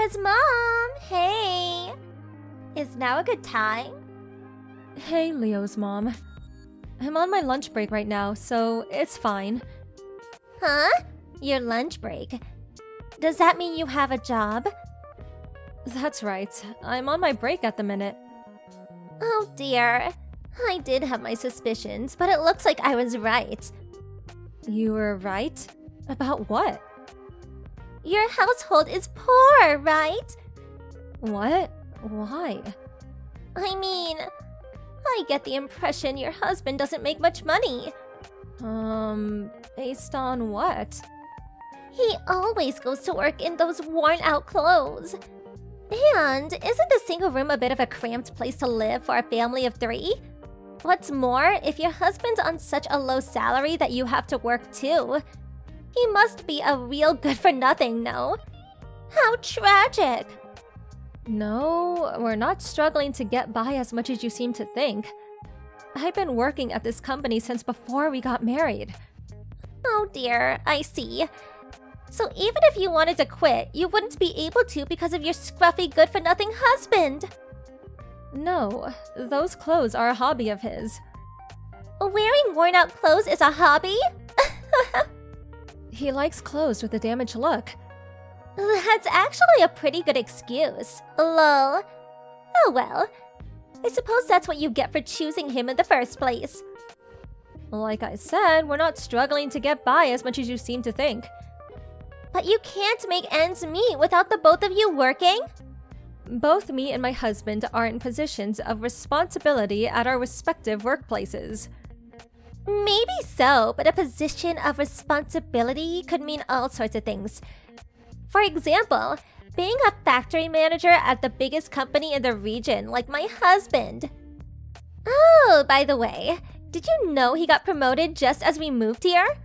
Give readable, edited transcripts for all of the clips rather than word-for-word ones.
Leo's mom! Hey! Is now a good time? Hey, Leo's mom. I'm on my lunch break right now, so it's fine. Huh? Your lunch break? Does that mean you have a job? That's right. I'm on my break at the minute. Oh dear. I did have my suspicions, but it looks like I was right. You were right? About what? Your household is poor, right? What? Why? I mean, I get the impression your husband doesn't make much money. Based on what? He always goes to work in those worn-out clothes. And isn't a single room a bit of a cramped place to live for a family of 3? What's more, if your husband's on such a low salary that you have to work too, he must be a real good-for-nothing, no? How tragic! No, we're not struggling to get by as much as you seem to think. I've been working at this company since before we got married. Oh dear, I see. So even if you wanted to quit, you wouldn't be able to because of your scruffy good-for-nothing husband. No, those clothes are a hobby of his. Wearing worn-out clothes is a hobby? He likes clothes with a damaged look. That's actually a pretty good excuse. Lol. Oh well. I suppose that's what you get for choosing him in the first place. Like I said, we're not struggling to get by as much as you seem to think. But you can't make ends meet without the both of you working? Both me and my husband are in positions of responsibility at our respective workplaces. Maybe so, but a position of responsibility could mean all sorts of things. For example, being a factory manager at the biggest company in the region, like my husband. Oh, by the way, did you know he got promoted just as we moved here?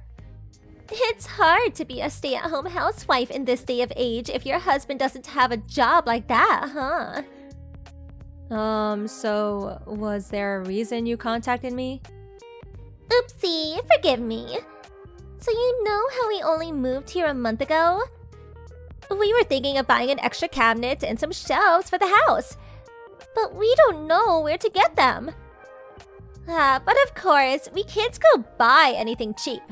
It's hard to be a stay-at-home housewife in this day of age if your husband doesn't have a job like that, huh? So was there a reason you contacted me? Oopsie, forgive me. So you know how we only moved here a month ago? We were thinking of buying an extra cabinet and some shelves for the house. But we don't know where to get them. But of course, we can't go buy anything cheap.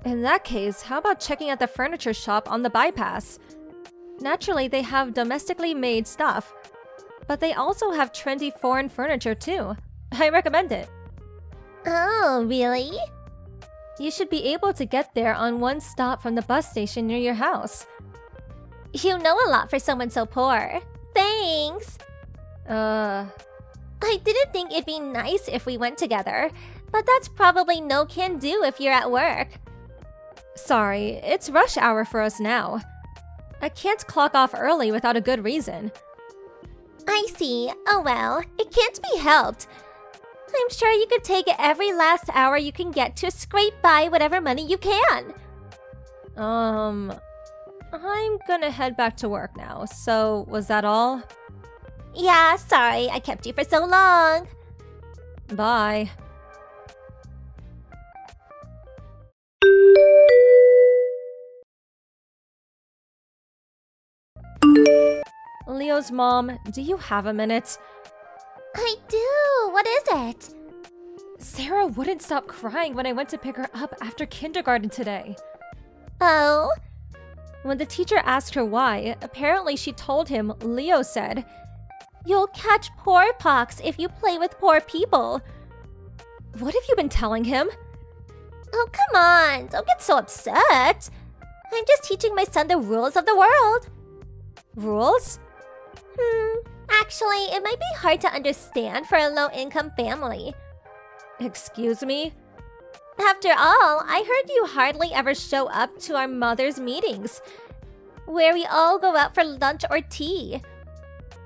In that case, how about checking out the furniture shop on the bypass? Naturally, they have domestically made stuff, but they also have trendy foreign furniture too. I recommend it. Oh, really? You should be able to get there on one stop from the bus station near your house. You know a lot for someone so poor. Thanks. I didn't think it'd be nice if we went together, but that's probably no can do if you're at work. Sorry, it's rush hour for us now. I can't clock off early without a good reason. I see. Oh well, it can't be helped. I'm sure you could take every last hour you can get to scrape by whatever money you can. I'm gonna head back to work now, so was that all? Yeah, sorry I kept you for so long. Bye. Leo's mom, do you have a minute? I do. What is it? Sarah wouldn't stop crying when I went to pick her up after kindergarten today. Oh? When the teacher asked her why, apparently she told him Leo said, "You'll catch poor pox if you play with poor people." What have you been telling him? Oh, come on. Don't get so upset. I'm just teaching my son the rules of the world. Rules? Actually, it might be hard to understand for a low-income family. Excuse me? After all, I heard you hardly ever show up to our mother's meetings, where we all go out for lunch or tea.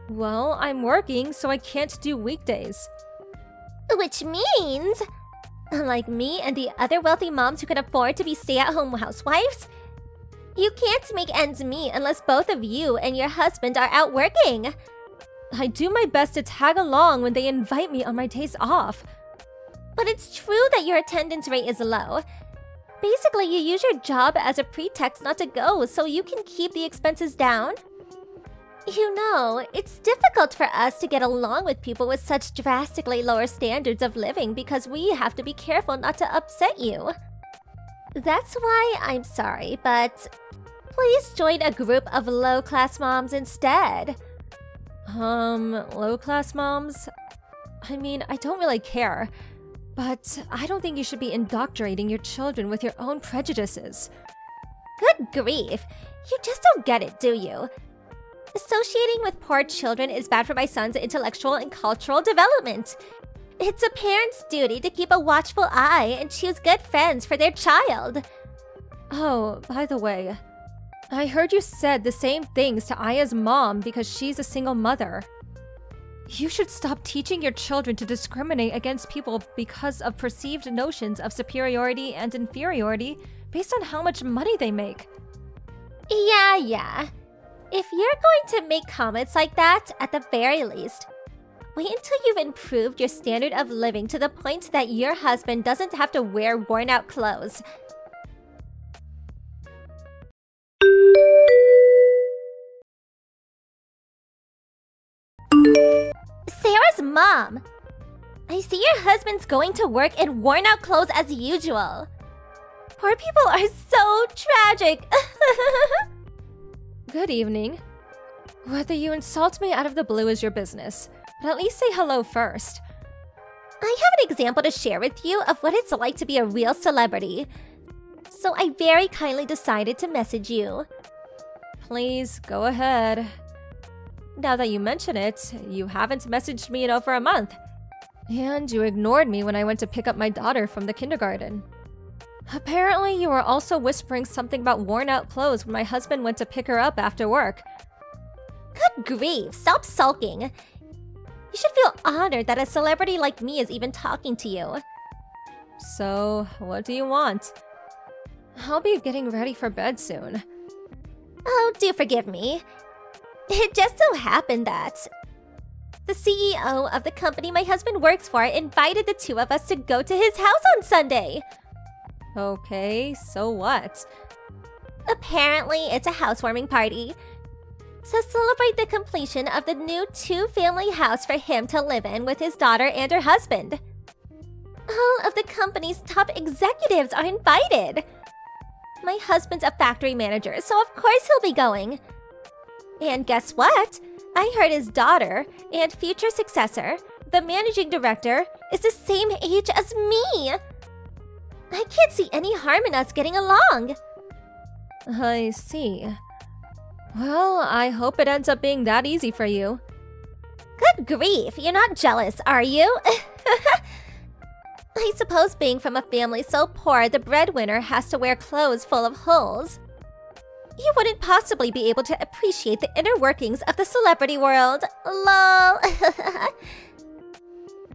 Well, I'm working, so I can't do weekdays. Which means, unlike me and the other wealthy moms who can afford to be stay-at-home housewives, you can't make ends meet unless both of you and your husband are out working. I do my best to tag along when they invite me on my days off. But it's true that your attendance rate is low. Basically, you use your job as a pretext not to go so you can keep the expenses down. You know, it's difficult for us to get along with people with such drastically lower standards of living because we have to be careful not to upset you. That's why I'm sorry, but please join a group of low-class moms instead. Low-class moms? I mean, I don't really care, but I don't think you should be indoctrinating your children with your own prejudices. Good grief, you just don't get it, do you? Associating with poor children is bad for my son's intellectual and cultural development. It's a parent's duty to keep a watchful eye and choose good friends for their child. Oh, by the way, I heard you said the same things to Aya's mom because she's a single mother. You should stop teaching your children to discriminate against people because of perceived notions of superiority and inferiority based on how much money they make. Yeah. If you're going to make comments like that, at the very least, wait until you've improved your standard of living to the point that your husband doesn't have to wear worn-out clothes. Sarah's mom! I see your husband's going to work in worn-out clothes as usual. Poor people are so tragic. Good evening. Whether you insult me out of the blue is your business, but at least say hello first. I have an example to share with you of what it's like to be a real celebrity. So I very kindly decided to message you. Please, go ahead. Now that you mention it, you haven't messaged me in over a month. And you ignored me when I went to pick up my daughter from the kindergarten. Apparently, you were also whispering something about worn-out clothes when my husband went to pick her up after work. Good grief, stop sulking. You should feel honored that a celebrity like me is even talking to you. So, what do you want? I'll be getting ready for bed soon. Oh, do forgive me. It just so happened that the CEO of the company my husband works for invited the two of us to go to his house on Sunday. Okay, so what? Apparently, it's a housewarming party to celebrate the completion of the new two-family house for him to live in with his daughter and her husband. All of the company's top executives are invited. My husband's a factory manager, so of course he'll be going. And guess what? I heard his daughter and future successor, the managing director, is the same age as me. I can't see any harm in us getting along. I see. Well, I hope it ends up being that easy for you. Good grief, you're not jealous, are you? I suppose being from a family so poor the breadwinner has to wear clothes full of holes. You wouldn't possibly be able to appreciate the inner workings of the celebrity world. Lol.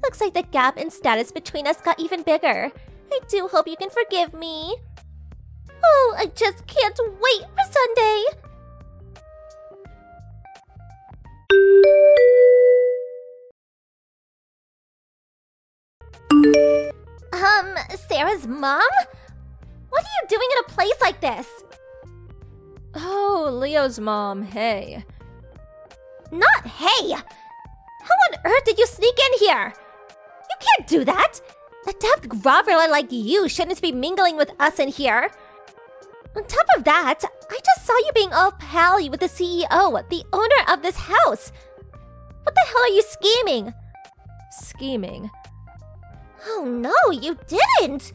Looks like the gap in status between us got even bigger. I do hope you can forgive me. Oh, I just can't wait for Sunday. Sarah's mom? What are you doing in a place like this? Oh, Leo's mom, hey. Not hey! How on earth did you sneak in here? You can't do that! A daft groveler like you shouldn't be mingling with us in here. On top of that, I just saw you being all pally with the CEO, the owner of this house. What the hell are you scheming? Scheming? Oh no, you didn't!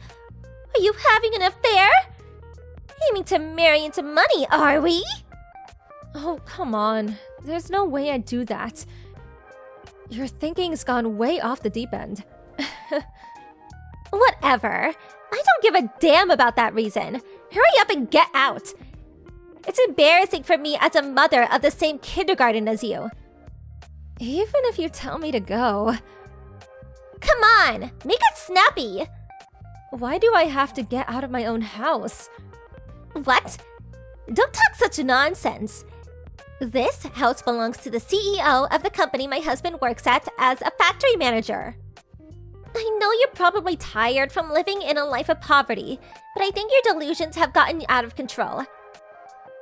Are you having an affair? Aiming to marry into money, are we? Oh, come on. There's no way I'd do that. Your thinking's gone way off the deep end. Whatever. I don't give a damn about that reason. Hurry up and get out. It's embarrassing for me as a mother of the same kindergarten as you. Even if you tell me to go. Come on, make it snappy. Why do I have to get out of my own house? What? Don't talk such nonsense. This house belongs to the CEO of the company my husband works at as a factory manager. I know you're probably tired from living in a life of poverty, but I think your delusions have gotten out of control.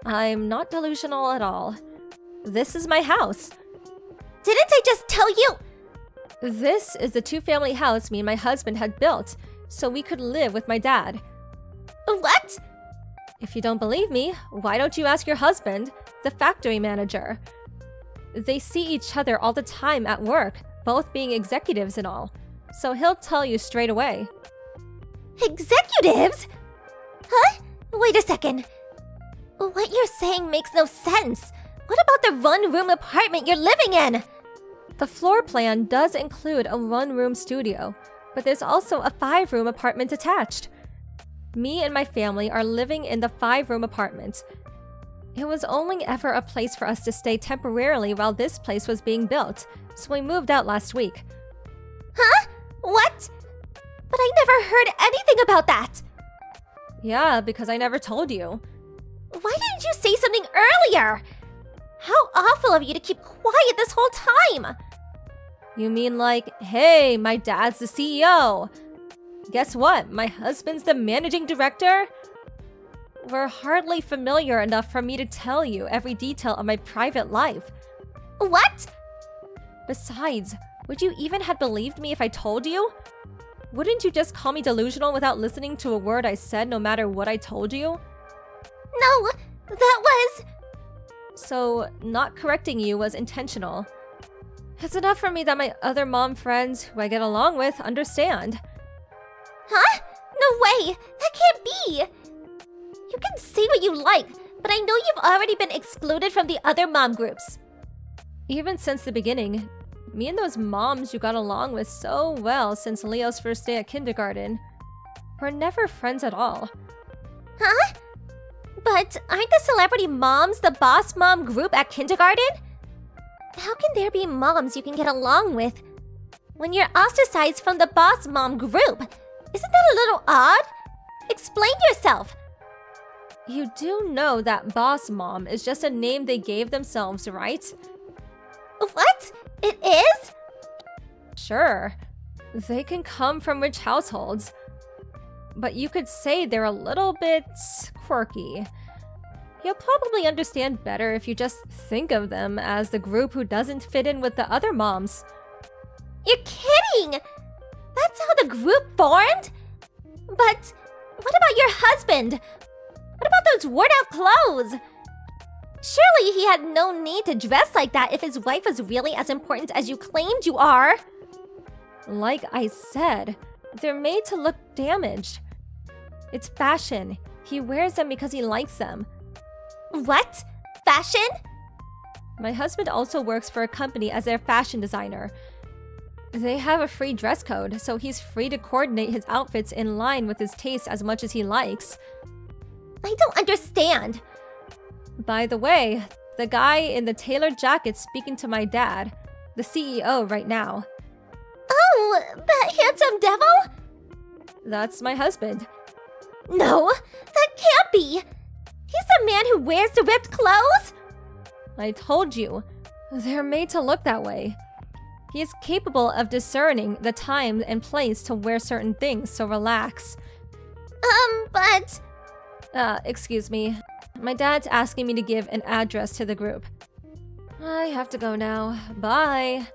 I'm not delusional at all. This is my house. Didn't I just tell you? This is the two-family house me and my husband had built, so we could live with my dad. What? If you don't believe me, why don't you ask your husband, the factory manager? They see each other all the time at work, both being executives and all, so he'll tell you straight away. Executives? Huh? Wait a second. What you're saying makes no sense. What about the one-room apartment you're living in? The floor plan does include a one-room studio, but there's also a 5-room apartment attached. Me and my family are living in the 5-room apartment. It was only ever a place for us to stay temporarily while this place was being built, so we moved out last week. Huh? What? But I never heard anything about that! Yeah, because I never told you. Why didn't you say something earlier? How awful of you to keep quiet this whole time! You mean like, hey, my dad's the CEO. Guess what? My husband's the managing director? We're hardly familiar enough for me to tell you every detail of my private life. What? Besides, would you even have believed me if I told you? Wouldn't you just call me delusional without listening to a word I said no matter what I told you? No, that was… So, not correcting you was intentional. It's enough for me that my other mom friends who I get along with understand. Huh? No way! That can't be! You can say what you like, but I know you've already been excluded from the other mom groups. Even since the beginning, me and those moms you got along with so well since Leo's first day at kindergarten were never friends at all. Huh? But aren't the celebrity moms the boss mom group at kindergarten? How can there be moms you can get along with when you're ostracized from the boss mom group? Isn't that a little odd? Explain yourself! You do know that boss mom is just a name they gave themselves, right? What? It is? Sure. They can come from rich households. But you could say they're a little bit quirky. You'll probably understand better if you just think of them as the group who doesn't fit in with the other moms. You're kidding! That's how the group formed? But what about your husband? What about those worn-out clothes? Surely he had no need to dress like that if his wife was really as important as you claimed you are. Like I said, they're made to look damaged. It's fashion. He wears them because he likes them. What? Fashion? My husband also works for a company as their fashion designer. They have a free dress code, so he's free to coordinate his outfits in line with his taste as much as he likes. I don't understand. By the way, the guy in the tailored jacket's speaking to my dad, the CEO right now. Oh, that handsome devil? That's my husband. No, that can't be. He's the man who wears the ripped clothes? I told you, they're made to look that way. He is capable of discerning the time and place to wear certain things, so relax. But… excuse me. My dad's asking me to give an address to the group. I have to go now. Bye.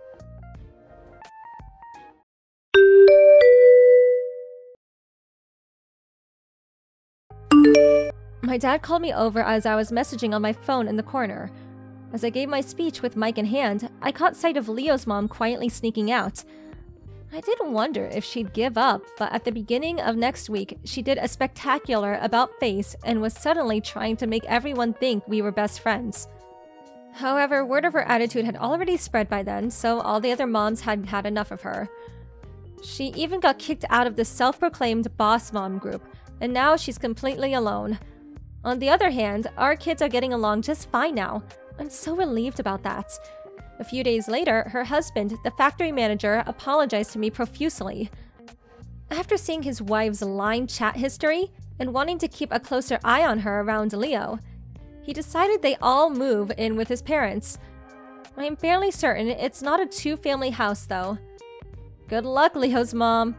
My dad called me over as I was messaging on my phone in the corner. As I gave my speech with mic in hand, I caught sight of Leo's mom quietly sneaking out. I did wonder if she'd give up, but at the beginning of next week, she did a spectacular about-face and was suddenly trying to make everyone think we were best friends. However, word of her attitude had already spread by then, so all the other moms had had enough of her. She even got kicked out of the self-proclaimed boss mom group, and now she's completely alone. On the other hand, our kids are getting along just fine now. I'm so relieved about that. A few days later, her husband, the factory manager, apologized to me profusely. After seeing his wife's line chat history and wanting to keep a closer eye on her around Leo, he decided they all move in with his parents. I'm fairly certain it's not a two-family house, though. Good luck, Leo's mom.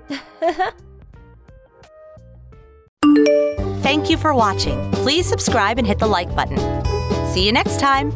Thank you for watching. Please subscribe and hit the like button. See you next time!